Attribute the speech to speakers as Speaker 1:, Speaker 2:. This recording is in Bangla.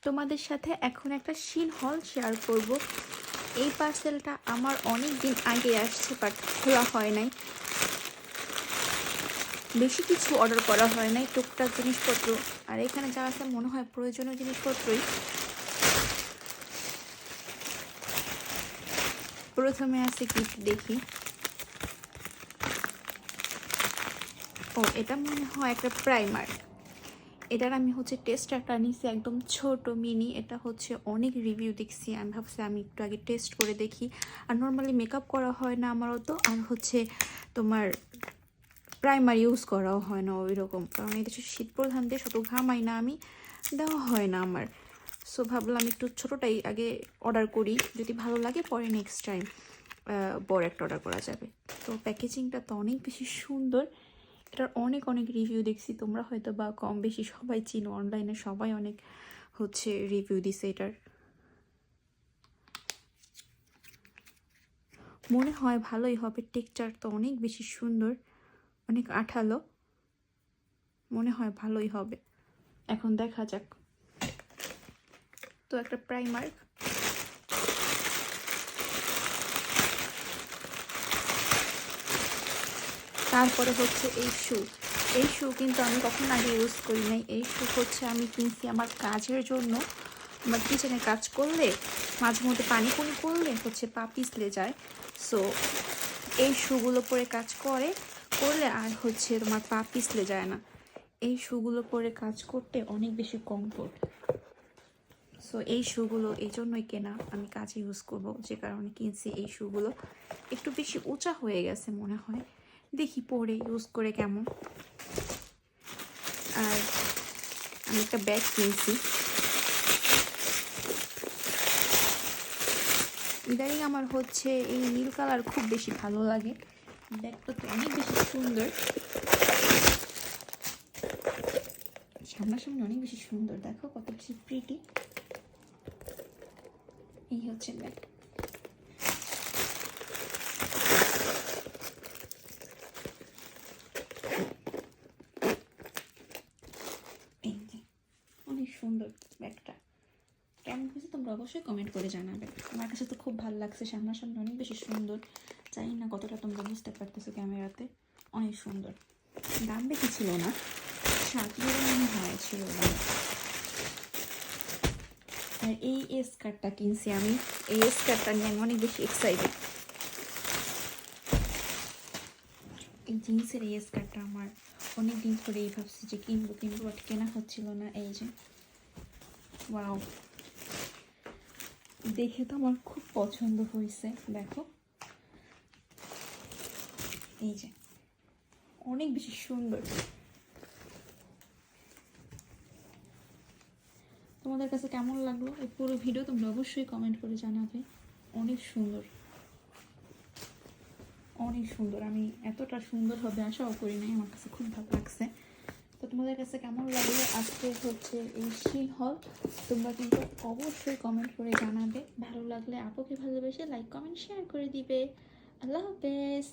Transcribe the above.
Speaker 1: তোমাদের সাথে এখন একটা শিন হল শেয়ার করব। এই পার্সেলটা আমার অনেক দিন আগে আসছে, বাট খোলা হয় নাই। বেশি কিছু অর্ডার করা হয় নাই, টুকটাক জিনিসপত্র। আর এখানে যা আছে মনে হয় প্রয়োজনীয় জিনিসপত্রই। প্রথমে আছে গিফট, দেখি। ও, এটা মনে হয় একটা প্রাইমার। এটার আমি টেস্টারটা নিছি, একদম ছোট মিনি। এটা অনেক রিভিউ দেখছি, আমি ভাবছি আমি একটু আগে টেস্ট করে দেখি। আর নর্মালি মেকআপ করা হয় না আমারও তো, আর তোমার প্রাইমার ইউজ করাও হয় না ওই রকম, কারণ এই দেশে শীত প্রধান দেশ, অত ঘামাই না আমি, দেওয়া হয় না আমার। সো ভাবলাম একটু ছোটোটাই আগে অর্ডার করি, যদি ভালো লাগে পরে নেক্সট টাইম বড় একটা অর্ডার করা যাবে। তো প্যাকেজিংটা তো অনেক বেশি সুন্দর। এটার অনেক অনেক রিভিউ দেখছি, তোমরা হয়তো বা কম বেশি সবাই চিনো, অনলাইনে সবাই অনেক রিভিউ দিছে এটার। মনে হয় ভালোই হবে, টেক্সচার তো অনেক বেশি সুন্দর, অনেক আঠালো, মনে হয় ভালোই হবে। এখন দেখা যাক। তো একটা প্রাইমার, তারপরে এই শু কিন্তু আমি কখন আগে ইউজ করি নাই। এই শু আমি কিনছি আমার কাজের জন্য। আমার কিচেনে কাজ করলে মাঝে মধ্যে পানি করলে পা পিছলে যায়। সো এই শুগুলো পরে কাজ করলে আর তোমার পা পিছলে যায় না। এই শুগুলো পরে কাজ করতে অনেক বেশি কমফোর্ট। সো এই শুগুলো এই জন্যই কেনা, আমি কাজে ইউজ করব, যে কারণে কিনছি। এই শুগুলো একটু বেশি উঁচা হয়ে গেছে মনে হয়, দেখি পরে ইউজ করে কেমন। আর আমি একটা ব্যাগ কিনছি। ইদানিং আমার এই নীল কালার খুব বেশি ভালো লাগে। ব্যাগটা তো অনেক বেশি সুন্দর, সামনাসামনি অনেক বেশি সুন্দর, দেখো কত বেশি প্রিটি। এই ব্যাগ। এই যে অনেক সুন্দর ব্যাগটা, কেমন হয়েছে তোমরা অবশ্যই কমেন্ট করে জানাবে। আমার কাছে তো খুব ভালো লাগছে, সামনাসামনি অনেক বেশি সুন্দর। জানি না কতটা তোমরা বুঝতে পারতেছো ক্যামেরাতে, অনেক সুন্দর। দাম বেশি ছিল না, 7 ইউরো মনে হয়েছিল। আর এই স্কার্টটা কিনছি আমি, এই স্কার্টটা নিয়ে আমি অনেক বেশি এক্সাইটেড। এই জিন্সের এই স্কার্টটা আমার অনেক দিন ধরেই ভাবছি যে কিনবো, বাট কেনা হচ্ছিল না। এই যে ওয়াও, দেখে তো আমার খুব পছন্দ হয়েছে। দেখো এই যে অনেক বেশি সুন্দর। তোমাদের কাছে কেমন লাগলো এই পুরো ভিডিও তোমরা অবশ্যই কমেন্ট করে জানাবে। অনেক সুন্দর, অনেক সুন্দর। আমি এতটা সুন্দর হবে আশাও করি নাই, আমার কাছে খুব ভালো লাগছে। তো তোমাদের কাছে কেমন লাগলো আজকে এই শিন হল, তোমরা কিন্তু অবশ্যই কমেন্ট করে জানাবে। ভালো লাগলে আপুকে ভালোবেসে লাইক কমেন্ট শেয়ার করে দিবে। আল্লাহ হাফেজ।